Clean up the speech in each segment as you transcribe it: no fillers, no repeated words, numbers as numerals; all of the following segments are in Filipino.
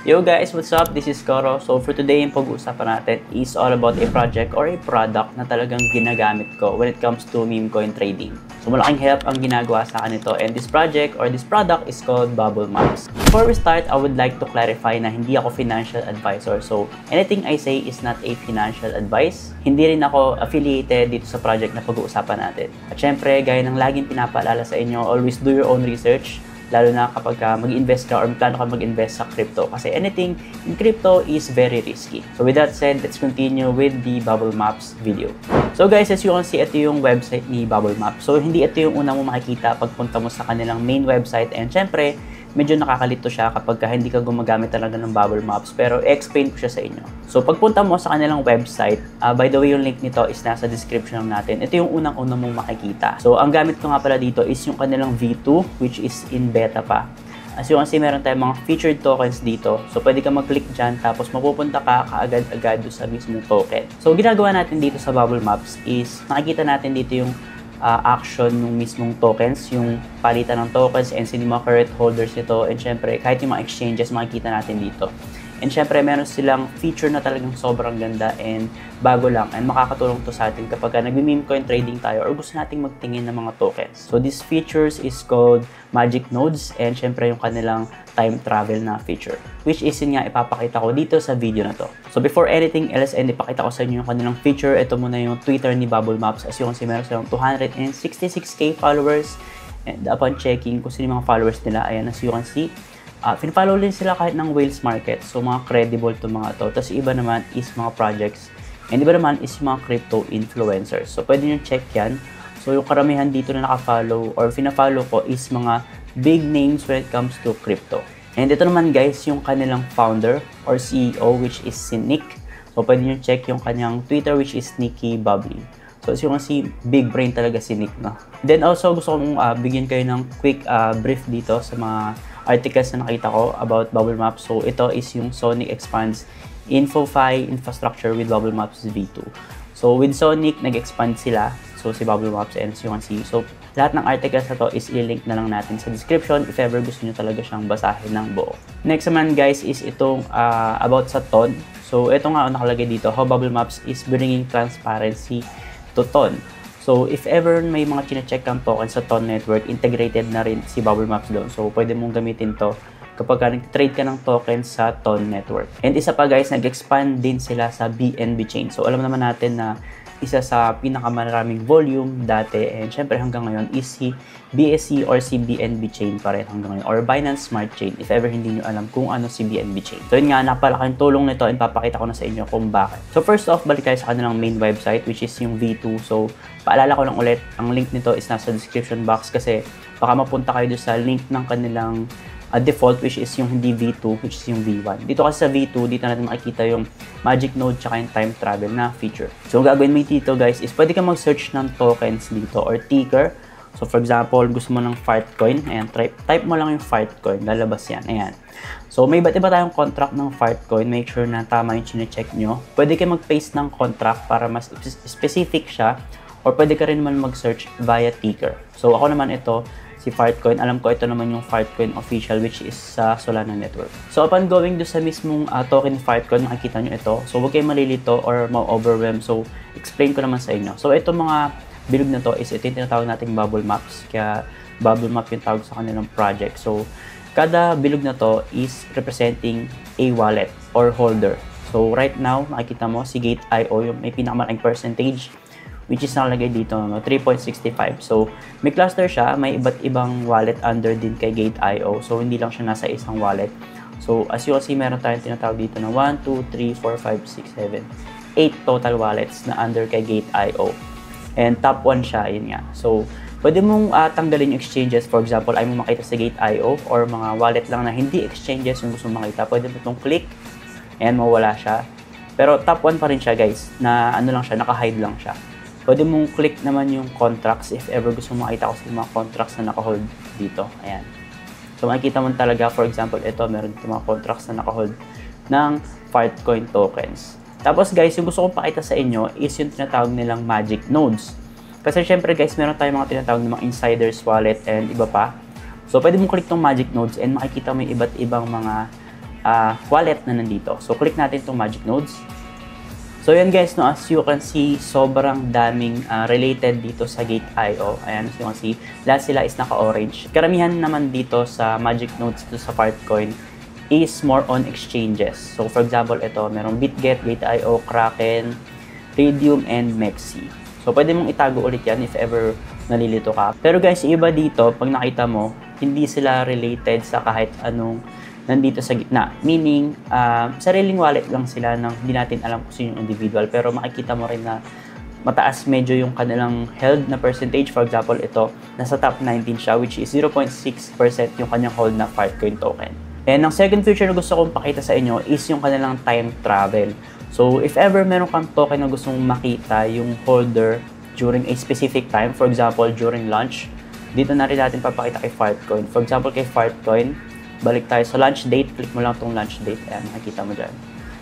Yo guys, what's up? This is Koro. So for today, yung pag-uusapan natin is all about a project or a product na talagang ginagamit ko when it comes to meme coin trading. So malaking help ang ginagawa sa akin ito, and this project or this product is called Bubble Maps. Before we start, I would like to clarify na hindi ako financial advisor. So anything I say is not a financial advice. Hindi rin ako affiliated dito sa project na pag-uusapan natin. At syempre, gaya ng laging pinapaalala sa inyo, always do your own research. Lalo na kapag mag-invest ka or plano ka mag-invest sa crypto. Kasi anything in crypto is very risky. So with that said, let's continue with the Bubble Maps video. So guys, as you can see, ito yung website ni Bubble Maps. So hindi ito yung unang mo makikita pagpunta mo sa kanilang main website. And syempre, medyo nakakalito siya kapag hindi ka gumagamit talaga ng Bubble Maps. Pero i-explain ko siya sa inyo. So pagpunta mo sa kanilang website, by the way, yung link nito is nasa description natin. Ito yung unang-unang mong makikita. So ang gamit ko nga pala dito is yung kanilang V2, which is in beta pa. As you can see, meron tayong mga featured tokens dito. So pwede ka mag-click dyan, tapos mapupunta ka kaagad-agad sa mismong token. So ginagawa natin dito sa Bubble Maps is makikita natin dito yung action ng mismong tokens, yung palitan ng tokens and sino mga current holders nito, and syempre kahit yung mga exchanges makikita natin dito. And syempre meron silang feature na talagang sobrang ganda and bago lang, and makakatulong to sa atin kapag nagmi-meme coin trading tayo or gusto nating magtingin ng mga tokens. So these features is called Magic Nodes, and syempre yung kanilang time travel na feature, which is yun nga ipapakita ko dito sa video na to. So before anything else, and ipakita ko sa inyo yung kanilang feature, ito muna yung Twitter ni Bubble Maps. As you can see, meron silang 266k followers, and upon checking kung sino yung mga followers nila, ayan, as you can see, pin-follow din sila kahit ng Whales Market. So mga credible to mga to. Tapos iba naman is mga projects, and iba naman is mga crypto influencers. So pwede nyo check yan. So yung karamihan dito na naka-follow or fina-follow ko is mga big names when it comes to crypto. And ito naman guys, yung kanilang founder or CEO, which is si Nick. So pwede nyo check yung kanyang Twitter, which is Nicky Bubbly. So as you can see, big brain talaga si Nick, no? Then also gusto kong bigyan kayo ng quick brief dito sa mga articles na nakita ko about Bubble Maps. So ito is yung Sonic expands InfoFi infrastructure with Bubble Maps V2. So with Sonic, nag-expand sila. So si Bubble Maps, and as you can see, so lahat ng articles na to is i-link na lang natin sa description if ever gusto nyo talaga siyang basahin ng buo. Next naman guys is itong about sa TON. So ito nga nakalagay dito, how Bubble Maps is bringing transparency to TON. So, if ever may mga chine-check kang token sa TON network, integrated na rin si Bubble Maps doon. So, pwede mong gamitin to kapag nag-trade ka ng token sa TON network. And isa pa guys, nag-expand din sila sa BNB chain. So, alam naman natin na isa sa pinakamaraming volume dati, and syempre hanggang ngayon is si BSC or si BNB chain pa rin hanggang ngayon, or Binance Smart Chain if ever hindi nyo alam kung ano si BNB chain. So yun nga, napalaking tulong nito, and papakita ko na sa inyo kung bakit. So first off, balik tayo sa kanilang main website, which is yung V2. So paalala ko lang ulit, ang link nito is nasa description box kasi baka mapunta kayo doon sa link ng kanilang default, which is yung hindi V2, which is yung V1. Dito kasi sa V2, dito natin makikita yung Magic Node tsaka yung time travel na feature. So ang gagawin mo dito guys is pwede ka mag-search ng tokens dito or ticker. So for example, gusto mo ng Fartcoin, ayan, type mo lang yung Fartcoin, lalabas yan, ayan. So may iba't iba tayong contract ng Fartcoin, make sure na tama yung chine-check nyo. Pwede ka mag-paste ng contract para mas specific siya, or pwede ka rin naman mag-search via ticker. So ako naman ito, si Fartcoin, alam ko ito naman yung Fartcoin official, which is sa Solana network. So upon going do sa mismong token ni Fartcoin, makikita nyo ito. So huwag kayong malilito or ma-overwhelm. So explain ko naman sa inyo. So ito mga bilog na to is ito yung tinatawag nating Bubble Maps. Kaya Bubble Map yung tawag sa kanilang project. So kada bilog na to is representing a wallet or holder. So right now, makikita mo si Gate.io, yung may pinakamalaking percentage, which is nakalagay dito, 3.65. So, may cluster siya, may iba't ibang wallet under din kay Gate.io. So, hindi lang siya nasa isang wallet. So, as you can see, meron tayong tinatawag dito na 1, 2, 3, 4, 5, 6, 7, 8 total wallets na under kay Gate.io. And top 1 siya, yun nga. So, pwede mong tanggalin yung exchanges. For example, ay mo makita sa Gate.io or mga wallet lang na hindi exchanges yung gusto mong makita. Pwede mo itong click and mawala siya. Pero top 1 pa rin siya guys, na ano lang siya, naka-hide lang siya. Pwede mong click naman yung contracts if ever gusto mo makita ko sa mga contracts na naka-hold dito. Ayan. So makikita mo talaga, for example, ito, meron dito mga contracts na naka-hold ng Fartcoin tokens. Tapos guys, yung gusto kong pakita sa inyo is yung tinatawag nilang Magic Nodes. Kasi syempre guys, meron tayong mga tinatawag ng mga insiders wallet and iba pa. So pwede mong click tong Magic Nodes and makikita mo yung iba't ibang mga wallet na nandito. So, click natin itong Magic Nodes. So, yan guys, no, as you can see, sobrang daming related dito sa Gate.io. Ayan, as you can see, lahat sila is naka-orange. Karamihan naman dito sa Magic Nodes dito sa Fartcoin is more on exchanges. So, for example, ito, merong BitGet, Gate.io, Kraken, Raydium, and Mexi. So, pwede mong itago ulit yan if ever nalilito ka. Pero guys, iba dito, pag nakita mo, hindi sila related sa kahit anong nandito sa gitna. Meaning, sariling wallet lang sila nang hindi natin alam kung sino yung individual. Pero makikita mo rin na mataas medyo yung kanilang held na percentage. For example, ito, nasa top 19 siya, which is 0.6% yung kanyang hold na Fartcoin token. And ang second feature na gusto kong pakita sa inyo is yung kanilang time travel. So, if ever meron kang token na gusto mong makita yung holder during a specific time, for example, during lunch, dito na rin natin papakita kay Fartcoin. For example, kay Fartcoin, balik tayo sa lunch date, click mo lang itong lunch date, ayan, makikita mo dyan.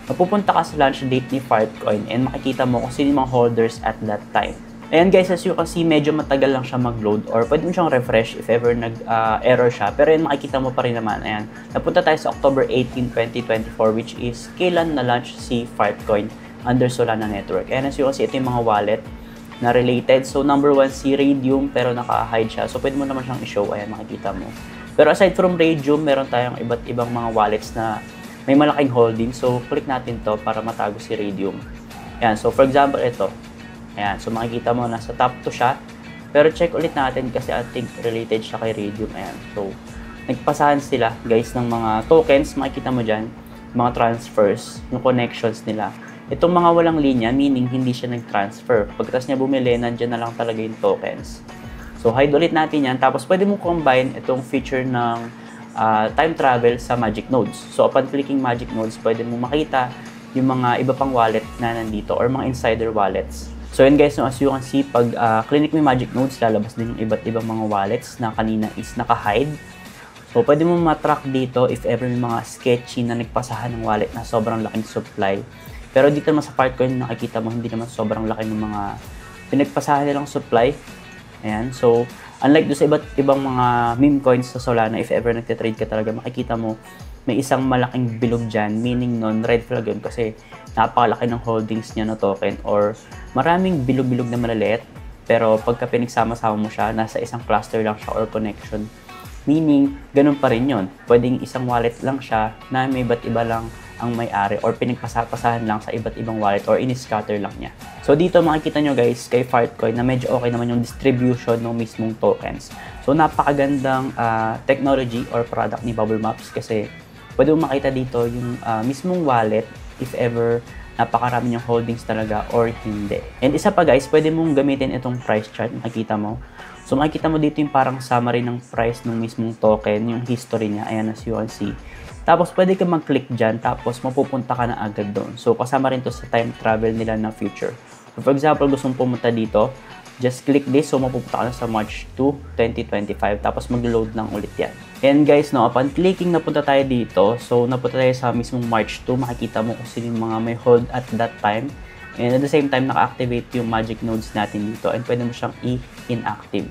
Mapupunta ka sa lunch date ni Fartcoin and makikita mo kung sino yung mga holders at that time. Ayan guys, as you can see, medyo matagal lang siya mag-load or pwede mo siyang refresh if ever nag-error siya. Pero yun, makikita mo pa rin naman, ayan. Napunta tayo sa October 18, 2024, which is kailan na launch si Fartcoin under Solana Network. Ayan, as you can see, ito yung mga wallet na related. So, number 1, si Raydium, pero naka-hide siya. So, pwede mo naman siyang i-show, ayan, makikita mo. Pero aside from Raydium, meron tayong iba't ibang mga wallets na may malaking holding. So, click natin to para matago si Raydium. Ayan. So, for example, ito. Ayan. So, makikita mo, nasa top 2 siya. Pero check ulit natin kasi I think related siya kay Raydium. Ayan. So, nagpasahan sila, guys, ng mga tokens. Makikita mo dyan, mga transfers, yung connections nila. Itong mga walang linya, meaning hindi siya nag-transfer. Pagkatapos niya bumili, nandyan na lang talaga yung tokens. So, hide ulit natin yan. Tapos, pwede mo combine itong feature ng time travel sa Magic Nodes. So, upon clicking Magic Nodes, pwede mo makita yung mga iba pang wallet na nandito or mga insider wallets. So, yun guys, no, as you can see, pag click mo yung Magic Nodes, lalabas din yung iba't ibang mga wallets na kanina is naka-hide. So, pwede mo matrack dito if ever may mga sketchy na nagpasahan ng wallet na sobrang laking supply. Pero dito naman sa Fartcoin, nakikita mo, hindi naman sobrang laki ng mga pinagpasahan nilang supply. Ayan. So, unlike doon sa iba't ibang mga meme coins sa Solana, if ever nagtitrade ka talaga, makikita mo may isang malaking bilog dyan, meaning nun, red flag yun kasi napakalaki ng holdings niya na token or maraming bilog-bilog na malaliit. Pero pagka pinagsama-sama mo siya, nasa isang cluster lang siya or connection. Meaning, ganun pa rin yun. Pwedeng isang wallet lang siya na may iba't iba lang ang may-ari or pinagpasapasahan lang sa iba't ibang wallet or in-scatter lang niya. So dito makikita nyo guys kay Fartcoin na medyo okay naman yung distribution ng mismong tokens. So napakagandang technology or product ni Bubble Maps kasi pwede mo makita dito yung mismong wallet if ever napakarami yung holdings talaga or hindi. And isa pa guys, pwede mong gamitin itong price chart, makikita mo. So makikita mo dito yung parang summary ng price ng mismong token, yung history niya, ayan as you can see. Tapos, pwede ka mag-click dyan, tapos mapupunta ka na agad doon. So, kasama rin to sa time travel nila na future. So, for example, gusto mong pumunta dito, just click this, so mapupunta ka na sa March 2, 2025, tapos mag-load lang ulit yan. And guys, no, upon clicking, napunta tayo dito. So, napunta tayo sa mismong March 2, makikita mo kung sino yung mga may hold at that time. And at the same time, naka-activate yung Magic Nodes natin dito, and pwede mo siyang i-inactive.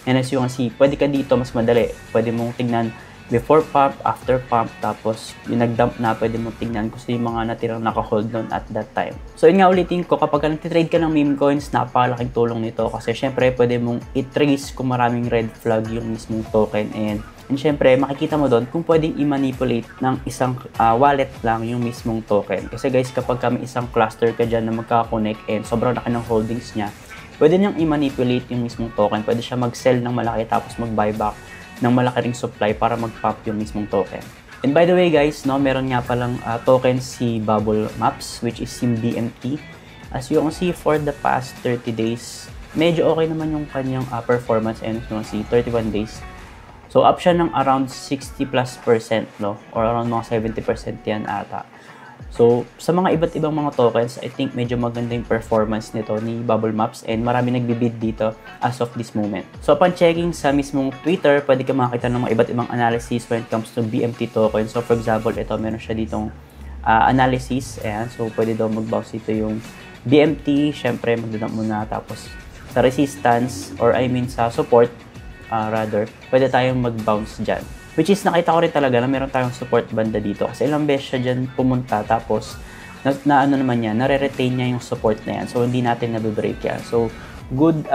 And as you can see, pwede ka dito, mas madali. Pwede mong tingnan before pump, after pump, tapos yung nag-dump na, pwede mo tingnan kung sino yung mga natirang naka-hold doon at that time. So yun nga ulitin ko, kapag nagtitrade ka ng meme coins, napakalaking tulong nito kasi syempre pwede mong i-trace kung maraming red flag yung mismong token and syempre makikita mo doon kung pwedeng i-manipulate ng isang wallet lang yung mismong token. Kasi guys, kapag kami isang cluster ka dyan na magkaka-connect and sobrang laki ng holdings niya, pwede niyang i-manipulate yung mismong token. Pwede siya mag-sell ng malaki tapos mag-buyback ng malaki ring supply para mag-pump yung mismong token. And by the way guys, no, meron nga palang token si Bubble Maps which is yung BMT. As you can see, for the past 30 days, medyo okay naman yung kanyang performance and as you can see, 31 days. So up siya ng around 60+%, no? Or around mga 70% yan ata. So, sa mga iba't ibang mga tokens, I think medyo maganda yung performance nito ni Bubble Maps and marami nagbibid dito as of this moment. So, upon checking sa mismong Twitter, pwede ka makakita ng mga iba't ibang analysis when it comes to BMT token. So, for example, ito, meron siya ditong analysis. Ayan, so, pwede daw mag-bounce dito yung BMT. Siyempre, magdadamp muna. Tapos, sa resistance, or I mean sa support, rather, pwede tayong mag-bounce dyan. Which is nakita ko rin talaga na meron tayong support banda dito kasi ilang beses siya dyan pumunta tapos na ano naman yan, nare-retain niya yung support na yan. So, hindi natin nabibreak yan. So, good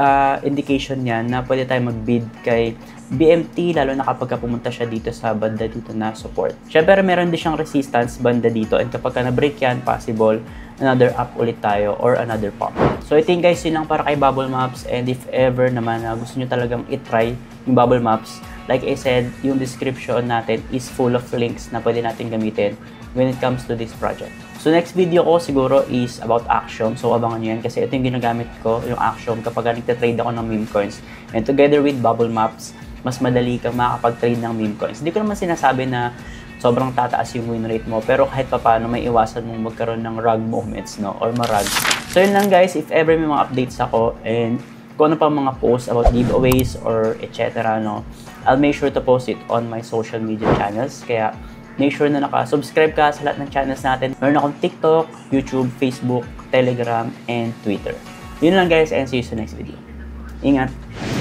indication yan na pwede tayo mag-bid kay BMT lalo na kapag pumunta siya dito sa banda dito na support. Syempre, meron din siyang resistance banda dito and kapag na-break yan, possible another up ulit tayo or another pop. So, I think guys, yun lang para kay Bubble Maps and if ever naman na gusto nyo talagang itry yung Bubble Maps, like I said, yung description natin is full of links na pwede natin gamitin when it comes to this project. So next video ko siguro is about Axiom. So abangan nyo yan kasi ito yung ginagamit ko, yung Axiom kapag nagtatrade ako ng meme coins. And together with Bubble Maps, mas madali kang makakapag-trade ng meme coins. Hindi ko naman sinasabi na sobrang tataas yung win rate mo, pero kahit pa paano may iwasan mong magkaroon ng rug moments, no? Or marag. So yun lang guys, if ever may mga updates ako and kung ano pa mga posts about giveaways or etc. no, I'll make sure to post it on my social media channels. Kaya make sure na naka-subscribe ka sa lahat ng channels natin. Meron akong TikTok, YouTube, Facebook, Telegram, and Twitter. Yun lang guys, and see you sa next video. Ingat!